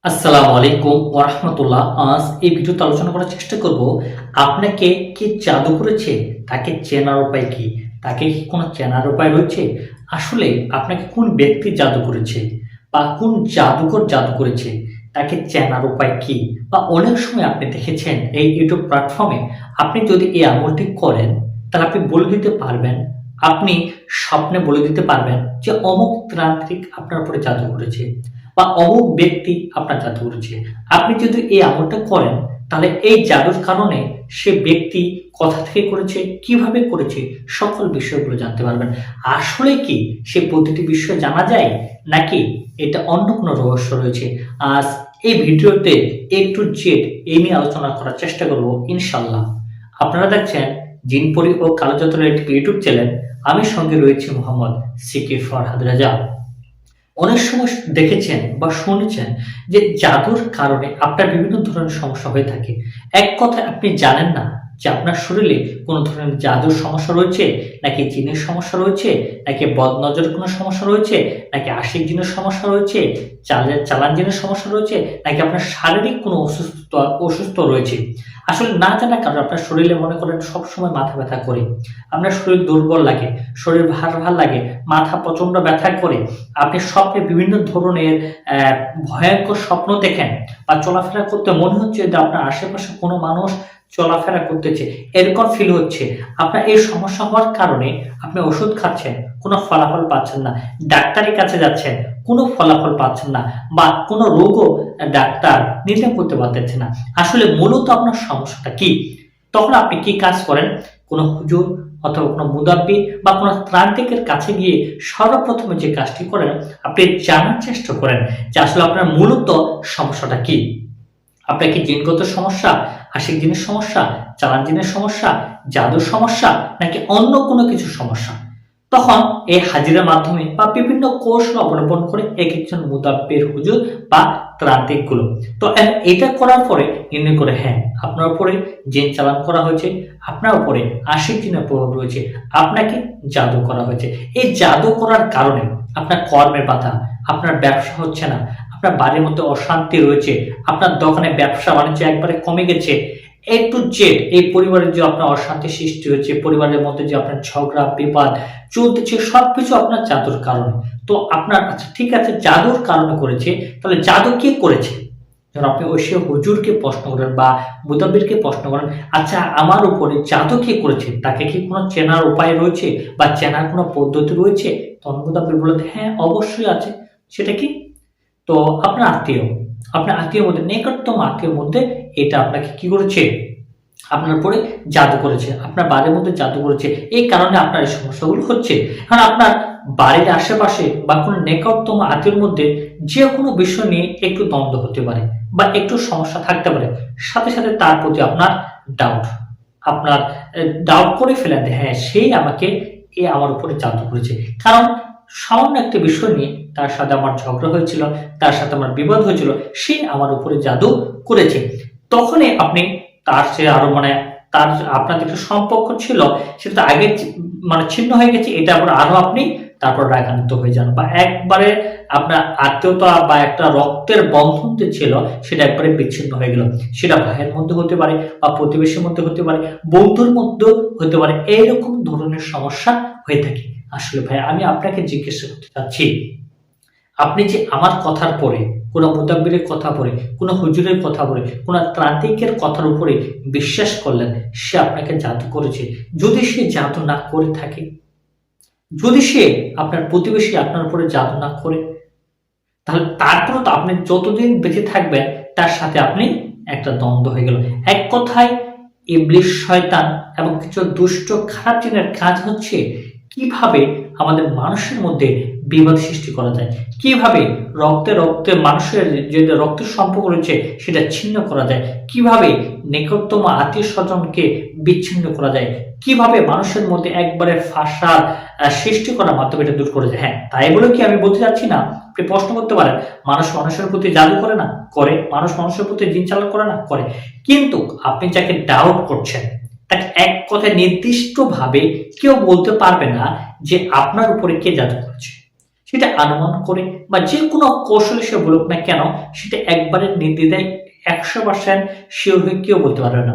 আসসালামু আলাইকুম ওয়া রাহমাতুল্লাহ। আজ এই ভিডিওতে আলোচনা করার চেষ্টা করব আপনাকে কে জাদু করেছে, তাকে চেনার উপায় কি? তাকে কি কোনো চেনার উপায় রয়েছে? আসলে আপনাকে কোন ব্যক্তি জাদু করেছে বা কোন জাদুকর জাদু করেছে, তাকে চেনার উপায় কি? বা অনেক সময় আপনি দেখেছেন এই ইউটিউব প্ল্যাটফর্মে আপনি যদি এই আমলটি করেন তাহলে আপনি বলে দিতে পারবেন, আপনি স্বপ্নে বলে দিতে পারবেন যে অমুক তান্ত্রিক আপনার উপরে জাদু করেছে বা অমুক ব্যক্তি আপনার জাদু করেছে। আপনি যদি এই আমলটা করেন তাহলে এই জাদুর কারণে সে ব্যক্তি কোথা থেকে করেছে, কিভাবে করেছে, সকল বিষয়গুলো জানতে পারবেন। আসলে কি সে প্রতিটি বিষয় জানা যায়, নাকি এটা অন্য কোনো রহস্য রয়েছে? আজ এই ভিডিওতে এ টু জেড এই নিয়ে আলোচনা করার চেষ্টা করব ইনশাল্লাহ। আপনারা দেখছেন জিনপরি ও কালো জাদুর একটি ইউটিউব চ্যানেল। আমি সঙ্গে রয়েছে মোহাম্মদ সিকি ফরহাদ রাজা। অনেক সময় দেখেছেন বা শুনেছেন যে জাদুর কারণে আপনার বিভিন্ন ধরনের সমস্যা হয়ে থাকে। এক কথায় আপনি জানেন না যে আপনার শরীরে কোনো ধরনের জাদুর সমস্যা রয়েছে, নাকি জিনের সমস্যা রয়েছে, নাকি বদনজরের কোনো সমস্যা রয়েছে, নাকি আশিক জিনের সমস্যা রয়েছে, চালান জিনের সমস্যা রয়েছে, নাকি আপনার শারীরিক কোনো অসুস্থ রয়েছে। আসলে না জানার কারণে আপনার শরীরে মনে করেন সবসময় মাথা ব্যথা করে, আপনার শরীর দুর্বল লাগে, শরীর ভার ভার লাগে, মাথা প্রচন্ড ব্যথা করে, আপনি স্বপ্নে বিভিন্ন ধরনের ভয়ঙ্কর স্বপ্ন দেখেন বা চলাফেরা করতে মনে হচ্ছে যে আপনার আশেপাশে কোনো মানুষ চলাফেরা করতেছে, এরকম ফিল হচ্ছে। আপনার এই সমস্যা হওয়ার কারণে আপনি ওষুধ খাচ্ছেন, কোনো ফলাফল পাচ্ছেন না, ডাক্তারের কাছে যাচ্ছেন, কোনো ফলাফল পাচ্ছেন না, বা কোনো রোগও ডাক্তার নির্ণয় করতে পারতেছে না। আসলে মূলত আপনার সমস্যাটা কি? তখন আপনি কি কাজ করেন? কোনো হুজুর অথবা কোনো মুদাব্বি বা কোনো ত্রান্তিকের কাছে গিয়ে সর্বপ্রথমে যে কাজটি করেন, আপনি জানার চেষ্টা করেন যে আসলে আপনার মূলত সমস্যাটা কি। আপনার কি জিনগত সমস্যা, আশিক জিনের সমস্যা, চালান জিনের সমস্যা, জাদুর সমস্যা, নাকি অন্য কোনো কিছু সমস্যা? তখন এই হাজিরার মাধ্যমে বা বিভিন্ন কৌশল অবলম্বন করে এক একজন মুদাব্বির হুজুর বা ত্রান্তিক গুলো তো এটা করার পরে নির্ণয় করে, হ্যাঁ আপনার উপরে জিন চালান করা হয়েছে, আপনার উপরে আশিক জিনের প্রভাব রয়েছে, আপনাকে জাদু করা হয়েছে। এই জাদু করার কারণে আপনার কর্মের বাধা, আপনার ব্যবসা হচ্ছে না, আপনার বাড়ির মধ্যে অশান্তি রয়েছে, আপনার দোকানে ব্যবসা বাণিজ্য একবারে কমে গেছে, এ টু জেড এই পরিবারের যে আপনার অশান্তি সৃষ্টি হয়েছে, পরিবারের মধ্যে যে আপনার ঝগড়া বিবাদ চলতেছে, সবকিছু আপনার জাদুর কারণে। তো আপনার আচ্ছা ঠিক আছে, জাদুর কারণে করেছে, তাহলে জাদু কে করেছে? যখন আপনি ওই সে হুজুরকে প্রশ্ন করেন বা মুদাব্বিরকে প্রশ্ন করেন, আচ্ছা আমার উপরে জাদু কে করেছে, তাকে কি কোনো চেনার উপায় রয়েছে বা চেনার কোনো পদ্ধতি রয়েছে? তখন মুদাব্বির বলেন, হ্যাঁ অবশ্যই আছে। সেটা কি? তো আপনার আত্মীয় মধ্যে, নিকটতম আত্মীয়র মধ্যে এটা আপনাকে কি করেছে, আপনার উপরে জাদু করেছে, আপনার বাড়ির মধ্যে জাদু করেছে, এই কারণে আপনার এই সমস্যাগুলো হচ্ছে। কারণ আপনার বাড়ির আশেপাশে বা কোনো নিকটতম আত্মীয়র মধ্যে যে কোনো বিষয় নিয়ে একটু দ্বন্দ্ব হতে পারে বা একটু সমস্যা থাকতে পারে, সাথে সাথে তার প্রতি আপনার ডাউট, আপনার ডাউট করে ফেলেন, হ্যাঁ সেই আমাকে আমার উপরে জাদু করেছে। কারণ সামান্য একটা বিষয় নিয়ে তার সাথে আমার ঝগড়া হয়েছিল, তার সাথে আমার বিবাদ হয়েছিল, সে আমার উপরে জাদু করেছে। তখনই আপনি তার সে আরো তার আপনাদের একটা সম্পর্ক ছিল, সেটা আগে ছিন্ন হয়ে গেছে, এটা আরো আপনি তারপর রাগান্বিত হয়ে যান, বা একবারে আপনার আত্মীয়তা বা একটা রক্তের বন্ধন যে ছিল সেটা একবারে বিচ্ছিন্ন হয়ে গেল। সেটা ভাইয়ের মধ্যে হতে পারে, বা প্রতিবেশীর মধ্যে হতে পারে, বন্ধুর মধ্যে হতে পারে, এইরকম ধরনের সমস্যা হয়ে থাকে। আসলে ভাই আমি আপনাকে জিজ্ঞাসা করতে চাচ্ছি, আপনি যে আমার কথার পরে, কোনো মুদাব্বিরের কথা পরে, কোনো হুজুরের কথা পরে, কোনো ত্রান্তিকের কথার উপরে বিশ্বাস করলেন সে আপনাকে জাদু করেছে, যদি সে জাদু না করে থাকে, যদি সে আপনার প্রতিবেশী আপনার উপরে জাদু না করে, তাহলে তারপরে তো আপনি যতদিন বেঁচে থাকবেন তার সাথে আপনি একটা দ্বন্দ্ব হয়ে গেল। এক কথায় ইবলিশ শয়তান এবং কিছু দুষ্ট খারাপ জিনের কাজ হচ্ছে কিভাবে আমাদের মানুষের মধ্যে বিবাদ সৃষ্টি করা যায়, কিভাবে রক্তে রক্তে মানুষের যে রক্তের সম্পর্ক রয়েছে সেটা ছিন্ন করা যায়, কিভাবে নিকটতম আত্মীয় স্বজনকে বিচ্ছিন্ন করা যায়, কিভাবে মানুষের মধ্যে একবারে ফাঁসার সৃষ্টি করার মাধ্যমে এটা দূর করা যায়। হ্যাঁ তাই বলে কি আমি বলতে চাচ্ছি না, আপনি প্রশ্ন করতে পারেন মানুষ মানুষের প্রতি জাদু করে না, করে, মানুষ মানুষের প্রতি জিন চালন করে না, করে, কিন্তু আপনি যাকে ডাউট করছেন তাকে এক কথায় নির্দিষ্ট ভাবে কেউ বলতে পারবে না যে আপনার উপরে কে জাদু করেছে। সেটা অনুমান করে বা যে কোনো কৌশলে সে বলুক না কেন, সেটা একবারে নির্দ্বিধায় 100% শিওর হয়ে কেউ বলতে পারবে না।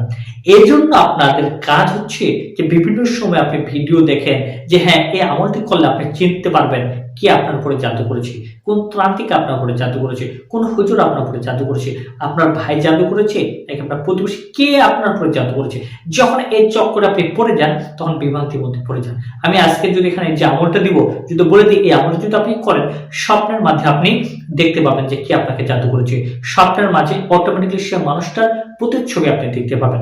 এই জন্য আপনাদের কাজ হচ্ছে যে বিভিন্ন সময় আপনি ভিডিও দেখেন যে হ্যাঁ, এই আমলটি করলে আপনি চিনতে পারবেন কে আপনার উপরে জাদু করেছে, কোন ত্রান্তিক আপনার উপরে জাদু করেছে, কোন হুজুর আপনার উপরে জাদু করেছে, আপনার ভাই জাদু করেছে নাকি আপনার প্রতিবেশী, কে আপনার উপরে জাদু করেছে। যখন এই চক্করে আপনি পড়ে যান তখন বিভ্রান্তির মধ্যে পড়ে যান। আমি আজকে যদি এখানে যে আমলটা দিব, যদি বলে দিই এই আমলটা যদি আপনি করেন, স্বপ্নের মাঝে আপনি দেখতে পাবেন যে কে আপনাকে জাদু করেছে। স্বপ্নের মাঝে অটোমেটিক্যালি সে মানুষটার প্রতিচ্ছবি আপনি দেখতে পাবেন।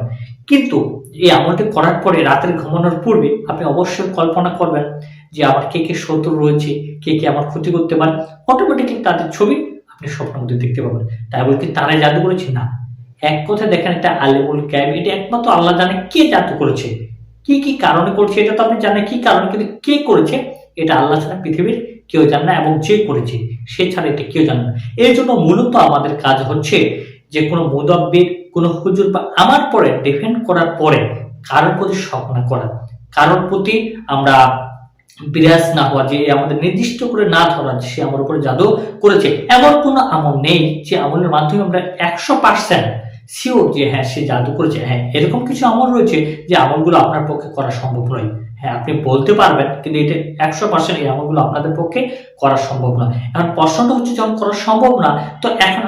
কিন্তু এই আমলটি করার পরে রাতের ঘুমানোর পূর্বে আপনি অবশ্যই কল্পনা করবেন যে আমার কে কে শত্রু রয়েছে, কে কে আমার ক্ষতি করতে পারে। অটোমেটিক্যালি তাদের ছবি আপনি স্বপ্নের মধ্যে দেখতে পাবেন। তাই বলে কি তারাই জাদু করেছে? না। এক কথায় দেখেন, এটা আলিমুল গায়ব, এটা একমাত্র আল্লাহ জানে কে জাদু করেছে, কি কি কারণে করছে এটা তো আপনি জানেন কি কারণে, কিন্তু কে করেছে এটা আল্লাহ ছাড়া পৃথিবীর কেউ জানে না, এবং যে করেছে সে ছাড়া এটা কেউ জানে না। এই জন্য মূলত আমাদের কাজ হচ্ছে যে কোনো মুদাব্বির, কোনো হুজুর বা আমার পরে ডিফেন্ড করার পরে কারোর প্রতি শক না করা, কারোর প্রতি আমরা বিরাজ না হওয়া, যে আমাদের নির্দিষ্ট করে না ধরা যে সে আমার উপরে জাদু করেছে। এমন কোনো আমল নেই যে আমলের মাধ্যমে আমরা 100% শিওর যে হ্যাঁ সে জাদু করেছে। হ্যাঁ, এরকম কিছু আমল রয়েছে যে আমলগুলো আপনার পক্ষে করা সম্ভব নয়। হ্যাঁ, আপনি বলতে পারবেন, কিন্তু এটা 100% এই আমলগুলো আপনাদের পক্ষে করা সম্ভব না। এখন প্রশ্নটা হচ্ছে, যখন করা সম্ভব না, তো এখন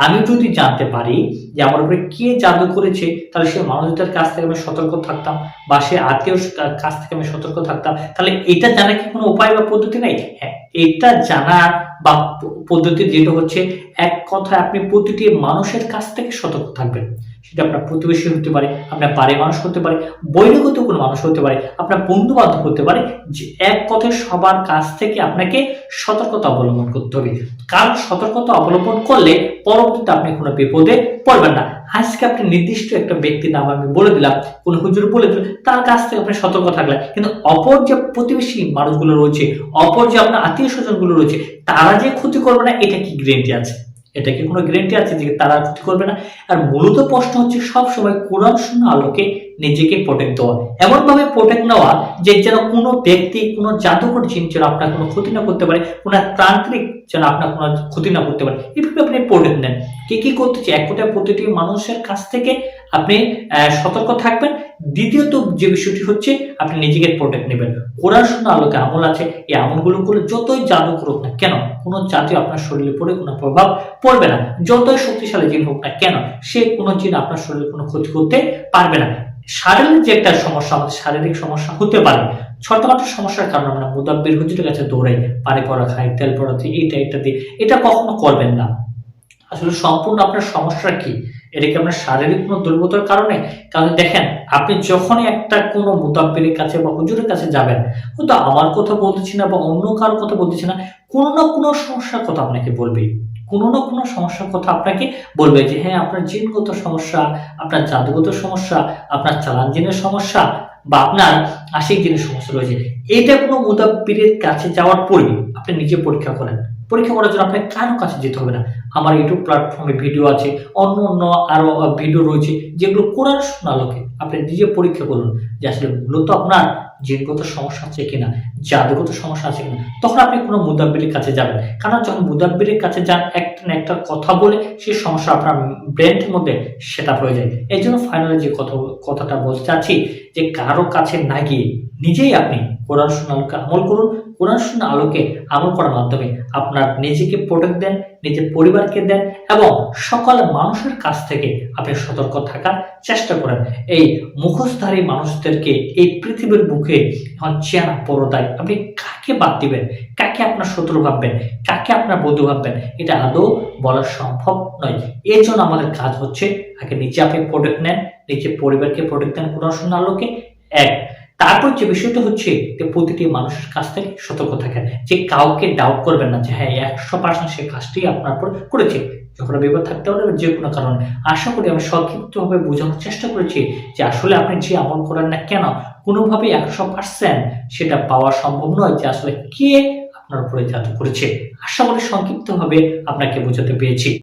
আমি যদি জানতে পারি যে আমার উপরে কে জাদু করেছে, তাহলে সে মানুষদের কাছ থেকে আমি সতর্ক থাকতাম, বা সে আত্মীয় কাছ থেকে আমি সতর্ক থাকতাম। তাহলে এটা জানা কি কোনো উপায় বা পদ্ধতি নেই? হ্যাঁ, এটা জানার বা পদ্ধতি যেটা হচ্ছে, এক কথায় আপনি প্রতিটি মানুষের কাছ থেকে সতর্ক থাকবেন। সেটা আপনার প্রতিবেশী হতে পারে, আপনার বাড়ির মানুষ হতে পারে, বহিরাগত কোনো মানুষ হতে পারে, আপনার বন্ধু বান্ধব হতে পারে। যে এক কথায় সবার কাছ থেকে আপনাকে সতর্কতা অবলম্বন করতে হবে। কারণ সতর্কতা অবলম্বন করলে পরবর্তীতে আপনি কোনো বিপদে পড়বেন না। আজকে আপনি নির্দিষ্ট একটা ব্যক্তির নাম আমি বলে দিলাম, কোন হুজুর বলে দিল, তার কাছ থেকে আপনি সতর্ক থাকলেন, কিন্তু অপর যে প্রতিবেশী মানুষগুলো রয়েছে, অপর যে আপনার আত্মীয় স্বজন গুলো রয়েছে, তারা যে ক্ষতি করবে না, এটা কি গ্যারান্টি আছে? এটা কি কোনো গ্যারান্টি আছে যে তারা ক্ষতি করবে না? আর মূলত প্রশ্ন হচ্ছে সব সময় কোরআন সুন্নাহ আলোকে নিজেকে প্রোটেক্ট দেওয়া, এমন ভাবে প্রোটেক্ট নেওয়া যে যেন কোনো ব্যক্তি, কোনো জাদুকর জিন যেন আপনার কোনো ক্ষতি না করতে পারে, কোনো তান্ত্রিক যেন আপনার কোনো ক্ষতি না করতে পারে। এভাবে আপনি প্রোটেক্ট নেন। কে কি করতেছে, এক কথায় প্রতিটি মানুষের কাছ থেকে আপনি সতর্ক থাকবেন। দ্বিতীয়ত যে বিষয়টি হচ্ছে, আপনি নিজেকে প্রোটেক্ট নেবেন। কোরআন সুন্নাহ আলোকে আমল আছে, এই আমলগুলো করলে যতই জাদু করুক না কেন, কোনো জাতি আপনার শরীরে পড়ে কোনো প্রভাব পড়বে না। যতই শক্তিশালী জিন হোক না কেন, সে কোনো জিন আপনার শরীরে কোনো ক্ষতি করতে পারবে না। শারীরিক যে একটা সমস্যা, আমাদের শারীরিক সমস্যা হতে পারে, ছোটখাটো সমস্যার কারণে আমরা মুদাব্বির হুজুরের কাছে দৌড়াই, পানি পড়া খাই, তেল পড়া দিই, এইটা ইত্যাদি। এটা কখনো করবেন না। আসলে সম্পূর্ণ আপনার সমস্যা কি, এটা কি আপনার শারীরিক কোনো দুর্বলতার কারণে? কারণ দেখেন, আপনি যখনই একটা কোনো মুদাব্বিরের কাছে বা হুজুরের কাছে যাবেন, হয়তো আমার কথা বলতেছি না বা অন্য কারোর কথা বলতেছি না, কোনো না কোনো সমস্যার কথা আপনাকে বলবে, কোনো না কোনো সমস্যার কথা আপনাকে বলবে যে হ্যাঁ আপনার জিনগত সমস্যা, আপনার জাদুগত সমস্যা, আপনার চালান জিনের সমস্যা, বা আপনার আশিক জিনের সমস্যা রয়েছে। এটা কোনো মুদাব্বিরের কাছে যাওয়ার পরে আপনি নিজে পরীক্ষা করেন। পরীক্ষা করার জন্য আপনাকে কারো কাছে যেতে হবে না। আমার ইউটিউব প্ল্যাটফর্মে ভিডিও আছে, অন্য অন্য আরো ভিডিও রয়েছে, যেগুলো কোরআন সুন্নাহ আলোকে আপনি নিজে পরীক্ষা করুন যে আসলে মূলত আপনার জিনগত সমস্যা আছে কিনা, জাদুগত সমস্যা আছে কিনা। তখন আপনি কোনো মুদাব্বিরের কাছে যাবেন। কারণ যখন মুদাব্বিরের কাছে যান, একটা না একটা কথা বলে সেই সমস্যা আপনার ব্রেনের মধ্যে সেট আপ হয়ে যায়। এই জন্য ফাইনালি যে কথাটা বলতে চাচ্ছি, যে কারো কাছে না গিয়ে নিজেই আপনি কোরআন সুন্নাহ আলোকে আমল করুন। কোরআন সুন্নাহ আলোকে আমল করার মাধ্যমে আপনার নিজেকে প্রোটেক্ট দেন, নিজের পরিবারকে দেন, এবং সকল মানুষের কাছ থেকে আপনি সতর্ক থাকার চেষ্টা করেন। এই মুখোশধারী মানুষদেরকে এই পৃথিবীর বুকে এখন চেনা পরদায় আপনি কাকে বাদ দিবেন, কাকে আপনার শত্রু ভাববেন, কাকে আপনার বন্ধু ভাববেন, এটা আদৌ বলা সম্ভব নয়। এর জন্য আমাদের কাজ হচ্ছে আগে নিজে আপনি প্রোটেক্ট নেন, নিজের পরিবারকে প্রোটেক্ট দেন কোরআন সুন্নাহ আলোকে। এক, তারপর যে বিষয়টা হচ্ছে যে প্রতিটি মানুষের কাছ থেকে সতর্ক থাকেন, যে কাউকে ডাউট করবেন না যে হ্যাঁ 100% সে কাজটি আপনার উপর করেছে। যখন বিপদ থাকতে পারে যে কোনো কারণে। আশা করি আমি সংক্ষিপ্তভাবে বোঝানোর চেষ্টা করেছি যে আসলে আপনি যে আমল করেন না কেন, কোনোভাবেই 100% সেটা পাওয়া সম্ভব নয় যে আসলে কে আপনার উপরে জাদু করেছে। আশা করি সংক্ষিপ্তভাবে আপনাকে বোঝাতে পেরেছি।